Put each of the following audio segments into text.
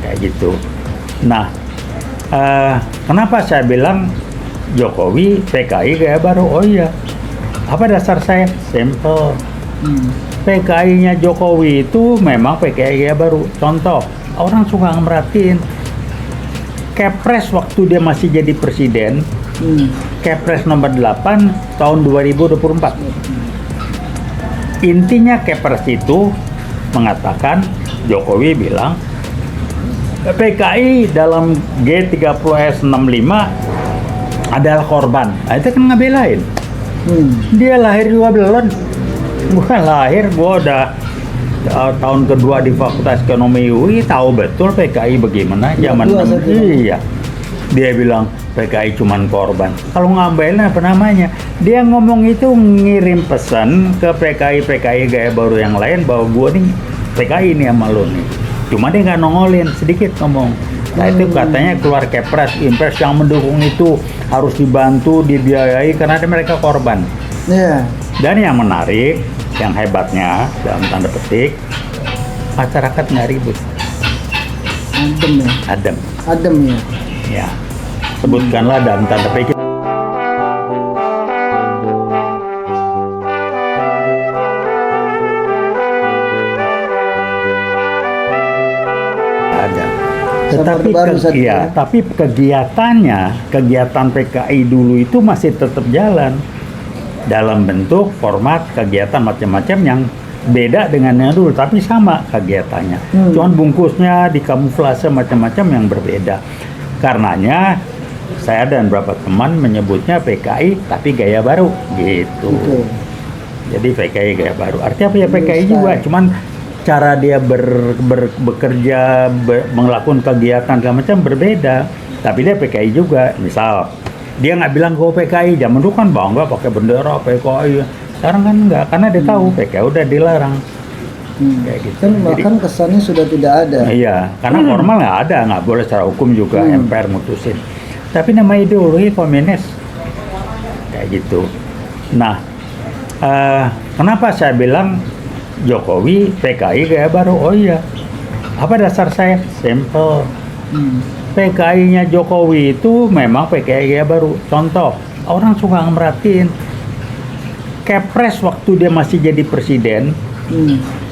kayak gitu. Nah, kenapa saya bilang Jokowi PKI gaya baru? Oh iya, apa dasar saya? Simple. PKI-nya Jokowi itu memang PKI gaya baru. Contoh, orang suka merhatiin Kepres waktu dia masih jadi presiden, Kepres nomor 8 tahun 2024. Intinya Kepres itu mengatakan, Jokowi bilang PKI dalam G30S 65 adalah korban. Nah, itu kan ngebelain. Dia lahir juga belum. Bukan lahir, gua udah tahun kedua di Fakultas Ekonomi UI, tahu betul PKI bagaimana zaman iya. Dia bilang PKI cuman korban. Kalau ngambilnya apa namanya? Dia ngomong itu ngirim pesan ke PKI gaya baru yang lain bahwa gua nih PKI nih sama lo nih. Cuma dia nggak nongolin, sedikit ngomong. Nah itu katanya keluar Kepres, Impres yang mendukung itu harus dibantu, dibiayai karena mereka korban. Dan yang menarik, yang hebatnya dalam tanda petik, masyarakat nggak ribut. Adem ya? Adem ya? Ya, sebutkanlah dalam tanda petik. Tapi kegiatan PKI dulu itu masih tetap jalan dalam bentuk format kegiatan macam-macam yang beda dengan yang dulu, tapi sama kegiatannya. Cuman bungkusnya dikamuflase macam-macam yang berbeda. Karenanya saya dan beberapa teman menyebutnya PKI tapi gaya baru gitu. Jadi PKI gaya baru. Artinya apa ya PKI juga, cuman cara dia bekerja, melakukan kegiatan segala macam berbeda, tapi dia PKI juga. Misal dia nggak bilang gue PKI, zaman dulu kan bangga pakai bendera PKI, sekarang kan nggak, karena dia tahu PKI udah dilarang. Kayak gitu. Kan bahkan kesannya sudah tidak ada. Iya, karena formal nggak ada, nggak boleh secara hukum juga MPR mutusin. Tapi nama ideologi komunis kayak gitu. Nah, kenapa saya bilang Jokowi PKI gaya baru? Oh iya, apa dasar saya? Simple. PKI-nya Jokowi itu memang PKI gaya baru. Contoh, orang suka merhatiin Kepres waktu dia masih jadi presiden,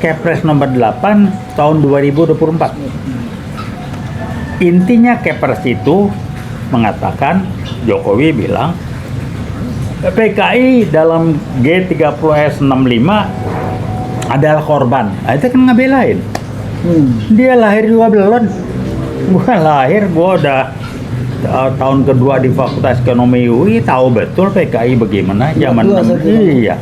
Kepres nomor 8 tahun 2024. Intinya Kepres itu mengatakan, Jokowi bilang PKI dalam G30S 65 adalah korban. Nah, itu kan ngebelain. Dia lahir juga belum. Bukan lahir, gua udah tahun kedua di Fakultas Ekonomi UI, tahu betul PKI bagaimana zaman iya.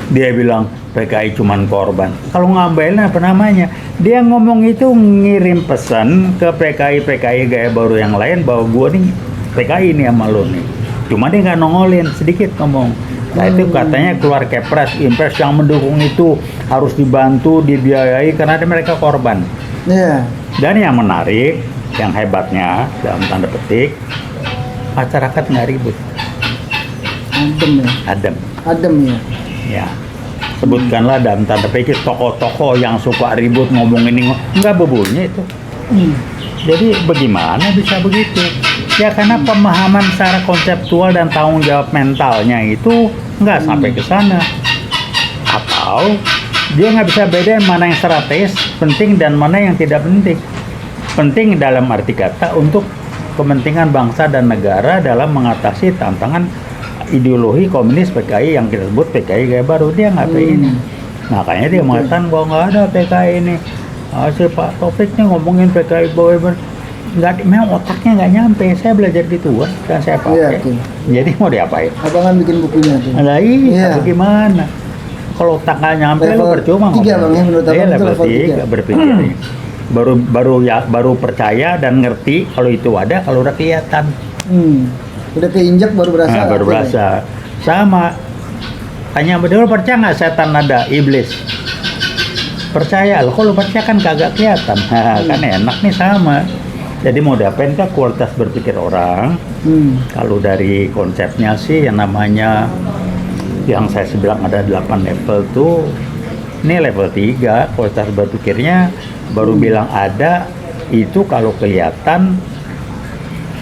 Dia bilang PKI cuman korban. Kalau ngambilnya apa namanya? Dia ngomong itu ngirim pesan ke PKI gaya baru yang lain bahwa gua nih PKI nih sama lo nih. Cuma dia nggak nongolin, sedikit ngomong. Nah itu katanya keluar Kepres, Impres yang mendukung itu harus dibantu, dibiayai karena mereka korban. Dan yang menarik, yang hebatnya dalam tanda petik, masyarakat nggak ribut. Adem ya? Ya. Sebutkanlah dalam tanda petik tokoh-tokoh yang suka ribut ngomong ini, nggak bebulnya itu. Jadi bagaimana bisa begitu? Ya karena pemahaman secara konseptual dan tanggung jawab mentalnya itu nggak sampai ke sana. Atau dia nggak bisa bedain mana yang strategis, penting dan mana yang tidak penting. Penting dalam arti kata untuk kepentingan bangsa dan negara dalam mengatasi tantangan ideologi komunis PKI yang kita sebut PKI gaya baru. Dia nggak ini. Makanya dia mengatakan bahwa nggak ada PKI ini. Si Pak Taufik nih ngomongin PKI bahwa nggak, memang otaknya nggak nyampe. Saya belajar gitu dan saya pakai. Jadi mau diapain? Abangan bikin bukunya tuh. Nah iya, bagaimana? Kalau otak nggak nyampe lo percuma ngomong. Level 3 berpikir. Baru percaya dan ngerti kalau itu ada, kalau udah kelihatan. Udah keinjak baru berasa. Nah, baru berasa. Sama. Tanya betul, percaya nggak setan ada, iblis? Percaya loh, kalau percaya kan kagak kelihatan. Kan enak nih sama. Jadi mau diapain kan kualitas berpikir orang. Kalau dari konsepnya sih yang namanya, yang saya bilang ada 8 level tuh, ini level 3 kualitas berpikirnya baru bilang ada itu kalau kelihatan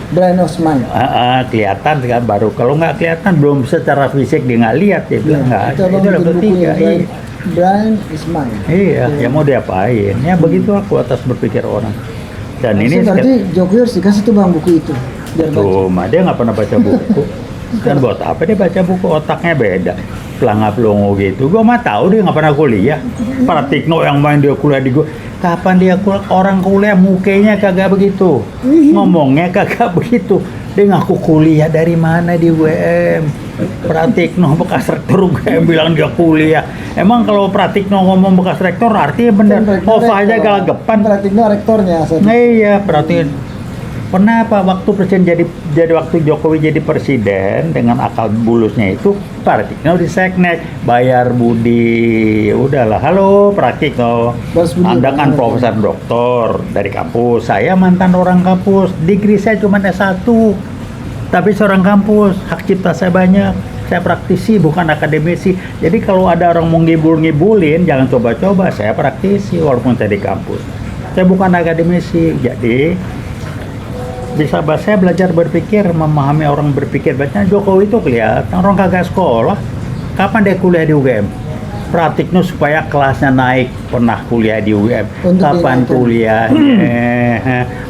Brain of mind. kelihatan kan baru, kalau nggak kelihatan belum secara fisik dia nggak lihat, dia bilang nggak Itu ada. abang Itu udah bikin bukunya, bertiga. Iya. Brain is mind. Iya, ya mau diapain? Ya begitu kualitas berpikir orang. Dan ini Berarti Jokowi harus dikasih tuh bang buku itu biar baca. cuma dia nggak pernah baca buku. Dan buat apa dia baca buku? Otaknya beda. Pelangap pelongo gitu. Gua mah tahu dia nggak pernah kuliah. Pratikno yang main dia kuliah di gua. Kapan dia kuliah? Orang kuliah mukanya kagak begitu. Ngomongnya kagak begitu. Dia ngaku kuliah dari mana di UGM. Pratikno bekas rektor UGM bilang dia kuliah. Emang kalau Pratikno ngomong bekas rektor artinya benar. Ova aja galagepan. Pratikno rektornya. Iya, berarti pernah apa waktu presiden jadi waktu Jokowi jadi presiden dengan akal bulusnya itu Pratikno di seknek bayar budi, udahlah, halo Pratikno, Balas budi, Anda kan benar. profesor doktor dari kampus, saya mantan orang kampus, degree saya cuma S1 tapi seorang kampus, hak cipta saya banyak, saya praktisi bukan akademisi. Jadi kalau ada orang mau ngibulin jangan coba-coba, saya praktisi walaupun saya di kampus, saya bukan akademisi. Jadi bisa saya belajar berpikir, memahami orang berpikir. Baca Jokowi itu kelihatan orang kagak sekolah. Kapan dia kuliah di UGM? Pratikno supaya kelasnya naik, pernah kuliah di UGM. Untuk Kapan dinaikkan. kuliah?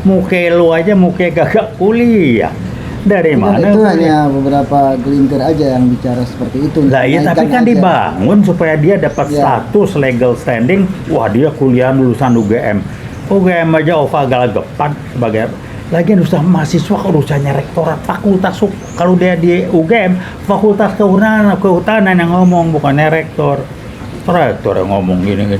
Muke lu aja muke kagak kuliah. Dari Kan mana? itu kuliah? hanya beberapa gelintir aja yang bicara seperti itu. Lah iya, tapi kan Naikkan aja. dibangun supaya dia dapat Ya. status legal standing. Wah, dia kuliah lulusan UGM. UGM aja Ova galagepan sebagai lagian usaha mahasiswa urusannya rektorat fakultas. Kalau dia di UGM fakultas kehutanan yang ngomong, bukannya rektor yang ngomong gini.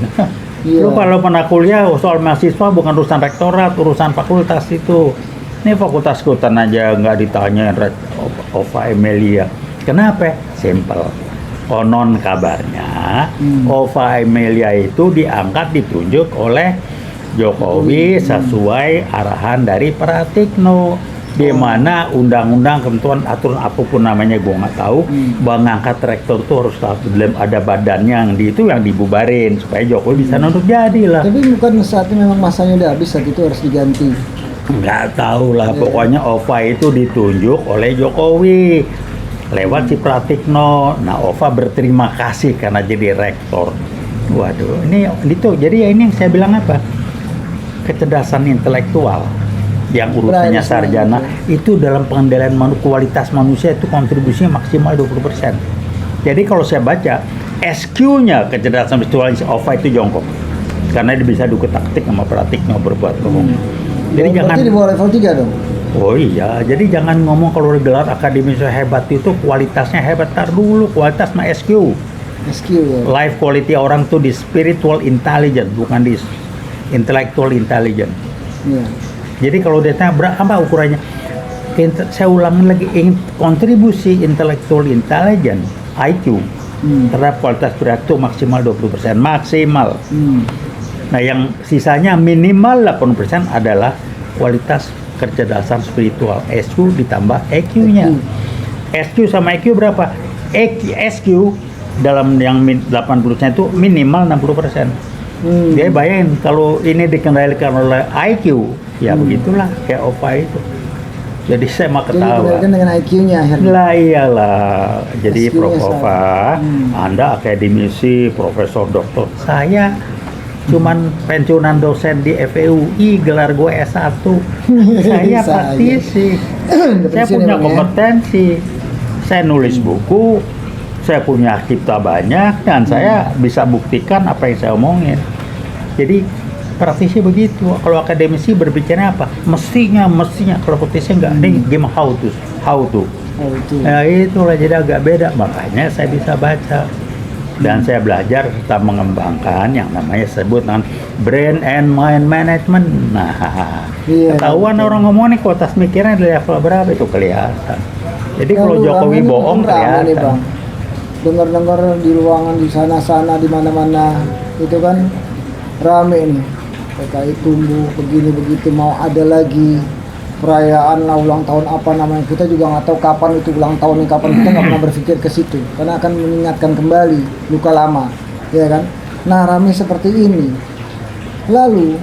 Iya. Lu kalau pernah kuliah soal mahasiswa bukan urusan rektorat, urusan fakultas itu. Ini fakultas kehutanan aja nggak ditanya Ova Emilia. Kenapa? Simple. Konon kabarnya Ova Emilia itu diangkat, ditunjuk oleh Jokowi sesuai arahan dari Pratikno, di mana undang-undang ketentuan aturan apapun namanya gua nggak tahu, mengangkat rektor itu harus ada badannya yang yang dibubarin supaya Jokowi bisa nunduk jadi lah. Tapi bukan saatnya memang masanya udah habis, saat itu harus diganti. Nggak tahu lah, pokoknya Ova itu ditunjuk oleh Jokowi lewat si Pratikno. Nah, Ova berterima kasih karena jadi rektor. Waduh, ini itu jadi ya ini yang saya bilang apa? Kecerdasan intelektual yang urusannya Berani sarjana itu dalam pengendalian kualitas manusia itu kontribusinya maksimal 20%. Jadi kalau saya baca SQ-nya kecerdasan intelektual Ova itu jongkok karena dia bisa duketak-tik sama Pratikno berbuat bohong. Jadi jangan Berarti di bawah level 3 dong. Oh iya, jadi jangan ngomong kalau gelar akademis hebat itu kualitasnya hebat. Tar dulu, kualitas mah SQ. SQ ya. Life quality orang tuh di spiritual intelligence, bukan di intellectual intelligence. Iya. Jadi kalau dia tanya apa ukurannya? Saya ulangi lagi, kontribusi intellectual intelligence IQ terhadap kualitas perilaku maksimal 20%, maksimal. Nah, yang sisanya minimal 80% adalah kualitas kecerdasan spiritual. SQ ditambah EQ-nya. SQ sama EQ berapa? SQ dalam yang 80% itu minimal 60%. Dia bayangin kalau ini dikendalikan oleh IQ, ya begitulah kayak Ova itu. Jadi saya mah Jadi ketawa. dikendalikan dengan IQ-nya akhirnya. Lah iyalah. Jadi SQ-nya Prof. sama. Ova, Anda akademisi, profesor, doktor. Saya cuman pensiunan dosen di FEUI, gelar gue S1. Saya praktisi. Saya punya kompetensi. Saya nulis buku, saya punya cipta banyak, dan saya bisa buktikan apa yang saya omongin. Jadi praktisi begitu. Kalau akademisi berbicara apa? Mestinya. Kalau praktisi enggak. Ini game how to. Oh, itu. Nah itulah, jadi agak beda. Makanya saya bisa baca. Dan saya belajar serta mengembangkan yang namanya sebut dengan brain and mind management. Nah, Iya, ketahuan betul. orang ngomong nih kualitas mikirnya di level berapa itu kelihatan. Jadi kalau Lalu Jokowi rame ini bohong mungkin rame nih, kelihatan. Bang. Dengar-dengar di ruangan di sana-sana di mana-mana itu kan rame nih. PKI tumbuh begini begitu, mau ada lagi perayaan lah ulang tahun apa namanya, kita juga nggak tahu kapan itu ulang tahunnya, kapan kita nggak pernah berpikir ke situ karena akan mengingatkan kembali luka lama, ya kan. Nah, rame seperti ini, lalu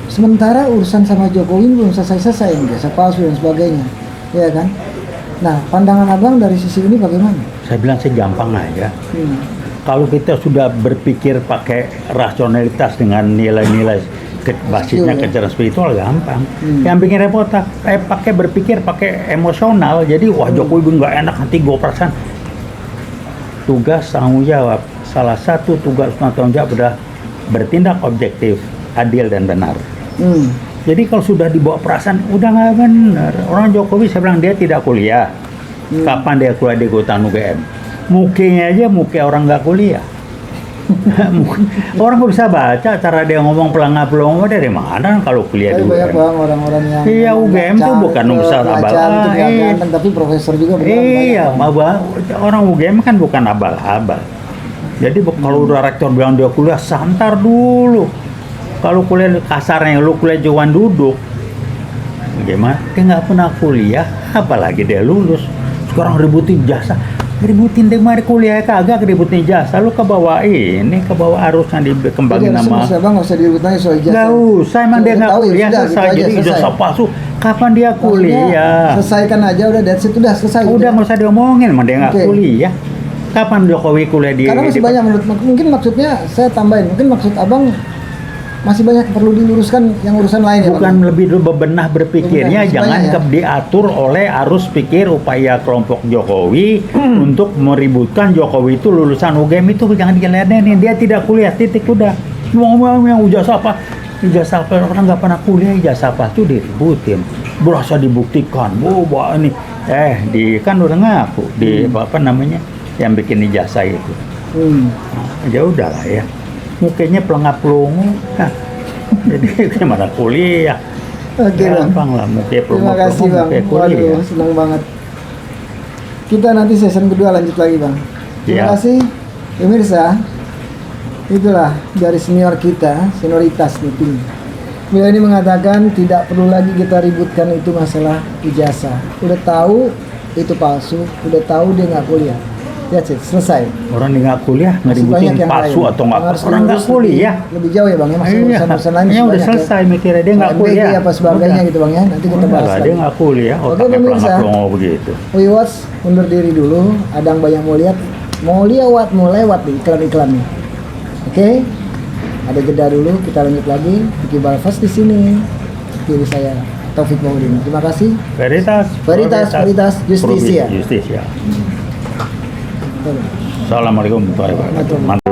Sementara urusan sama Jokowi belum selesai-selesai, yang biasa palsu dan sebagainya, ya kan? Nah, pandangan abang dari sisi ini bagaimana? Saya bilang sih gampang aja. Kalau kita sudah berpikir pakai rasionalitas dengan nilai-nilai basisnya kecerdasan spiritual gampang. Yang bikin repot pakai berpikir pakai emosional. Jadi wah Jokowi nggak enak nanti gue perasaan. Tugas tanggung jawab. Salah satu tugas tanggung jawab adalah bertindak objektif, adil dan benar. Jadi kalau sudah dibawa perasaan udah nggak benar. Orang Jokowi saya bilang dia tidak kuliah. Kapan dia kuliah di Kota UGM? Mukanya aja muka orang nggak kuliah. Orang nggak bisa baca cara dia ngomong pelangga-pelongo dari mana kalau kuliah di banyak UGM. bang orang-orang yang Iya UGM itu bukan besar abal-abal. Tapi profesor juga beneran Iya, banyak. orang UGM kan bukan abal-abal. Jadi kalau udah rektor bilang dia kuliah santar dulu. Kalau kuliah kasarnya lu kuliah cuman duduk. Gimana? Dia nggak pernah kuliah, apalagi dia lulus. Sekarang ributin jasa. Ributin deh mari kuliah kagak ributin jasa. Lu kebawa ini, kebawa arus yang dikembangin nama. Nggak usah diribut lagi soal ijazah. Nggak usah, emang dia nggak kuliah selesai. Jadi ijazah palsu. Kapan dia kuliah? Selesaikan aja udah, that's it, udah selesai. Udah nggak usah diomongin, emang dia nggak kuliah. Kapan Jokowi kuliah di? Karena masih banyak mungkin maksudnya saya tambahin, mungkin maksud abang masih banyak perlu diluruskan yang urusan lain ya. Bukan lebih dulu bebenah berpikirnya, jangan ya. Diatur oleh arus pikir upaya kelompok Jokowi untuk meributkan Jokowi itu lulusan UGM itu jangan diladenin, dia tidak kuliah titik udah. Ngomong yang ijazah apa? Ijazah apa orang nggak pernah kuliah ijazah apa itu diributin, berasa dibuktikan, bahwa ini kan udah ngaku di apa namanya yang bikin ijazah itu. Ya udahlah ya. Mukanya pelengap-pelongo. Jadi gimana kuliah? Oke, gampang lah mukanya terima kasih bang. Waduh, senang banget. Kita nanti season kedua lanjut lagi bang. Terima kasih pemirsa. Itulah dari senior kita, senioritas nih. Beliau ini mengatakan tidak perlu lagi kita ributkan itu masalah ijazah. Udah tahu itu palsu, udah tahu dia nggak kuliah. That's it, selesai. Orang yang nggak kuliah ngeributin palsu lain. atau nggak orang nggak kuliah. Lebih jauh ya bang ya, masih urusan lain. Ya udah selesai mikirnya dia nggak kuliah. apa sebagainya gitu bang ya, nanti kita bahas lagi. Dia nggak kuliah, otaknya pelangap-pelongo begitu. Wiwatch undur diri dulu, Adang banyak mau lewat di iklan-iklan nih. Oke, ada jeda dulu, kita lanjut lagi. Vicky Balfas di sini, kiri saya Taufik Maudin. Terima kasih. Veritas Justisia. Assalamualaikum warahmatullahi wabarakatuh.